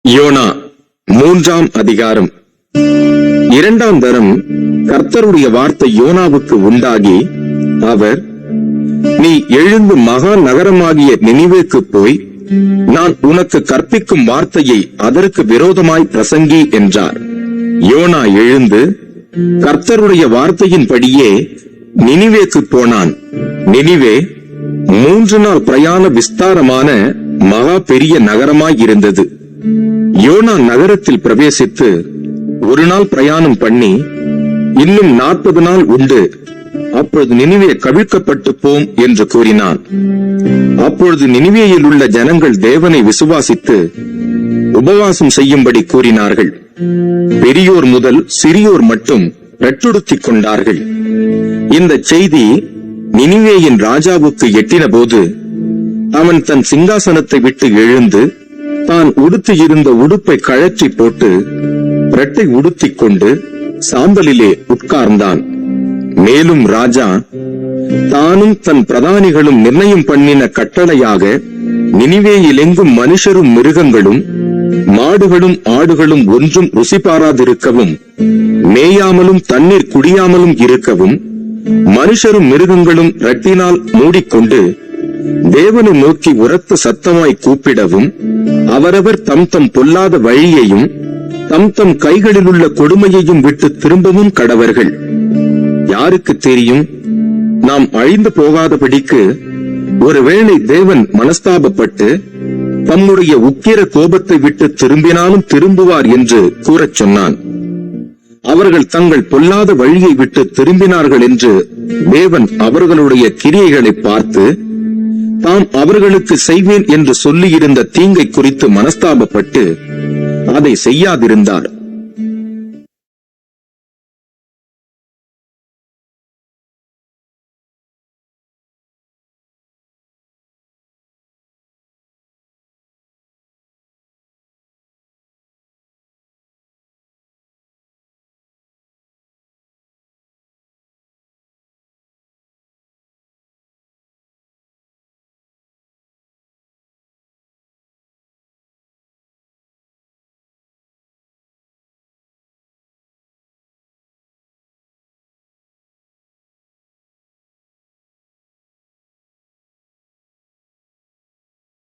YONO 3ஆம் அதிகாரம். 2ஆம் தரம் கர்த்தருடைய வார்த்தை யோனாவுக்கு உண்டாகி, அவர், நீ எழுந்து மகா நகரமாகிய நினிவேக்கு போய் நான் உனக்கு கற்பிக்கும் வார்த்தையை அதற்கு விரோதமாய் பிரசங்கி என்றார். யோனா எழுந்து கர்த்தருடைய வார்த்தையின்படியே நினிவேக்கு போனான். நினிவே 3 நாள் பிரயாண விஸ்தாரமான மகா பெரிய நகரமாய் இருந்தது. யோனா நகரத்தில் பிரவேசித்து 1 நாள் பிரயாணம் பண்ணி, இன்னும் 40 நாள் உண்டு, அப்பொழுது நினிவே கவிழ்க்கப்பட்டு போம் என்று கூறினான். அப்பொழுது நினிவேயில் உள்ள ஜனங்கள் தேவனை விசுவாசித்து உபவாசம் செய்யும்படி கூறினார்கள். பெரியோர் முதல் சிறியோர் மட்டும் ரட்டுடுத்திக் கொண்டார்கள். இந்த செய்தி நினிவேயின் ராஜாவுக்கு எட்டின போது, அவன் தன் சிங்காசனத்தை விட்டு எழுந்து தான் உடுத்தியிருந்த உடுப்பை கழற்றி போட்டு இரட்டை உடுத்திக் கொண்டு சாம்பலிலே உட்கார்ந்தான். மேலும் ராஜா தானும் தன் பிரதானிகளும் நிர்ணயம் பண்ணின கட்டளையாக நினிவேயிலெங்கும் மனுஷரும் மிருகங்களும் மாடுகளும் ஆடுகளும் ஒன்றும் ருசி பாராதிருக்கவும், மேயாமலும் தண்ணீர் குடியாமலும் இருக்கவும், மனுஷரும் மிருகங்களும் இரட்டினால் மூடிக்கொண்டு தேவனை நோக்கி உரத்த சத்தமாய் கூப்பிடவும், அவரவர் தம் தம் பொல்லாத வழியையும் தம் தம் கைகளில் உள்ள கொடுமையையும் விட்டு திரும்பவும் கடவர்கள். யாருக்கு தெரியும், நாம் அழிந்து போகாதபடிக்கு ஒருவேளை தேவன் மனஸ்தாபப்பட்டு தம்முடைய உக்கிர கோபத்தை விட்டு திரும்பினாலும் திரும்புவார் என்று கூறச் சொன்னான். அவர்கள் தங்கள் பொல்லாத வழியை விட்டு திரும்பினார்கள் என்று தேவன் அவர்களுடைய கிரியைகளை பார்த்து தாம் அவர்களுக்கு செய்வேன் என்று சொல்லியிருந்த தீங்கை குறித்து மனஸ்தாபப்பட்டு அதை செய்யாதிருந்தார்.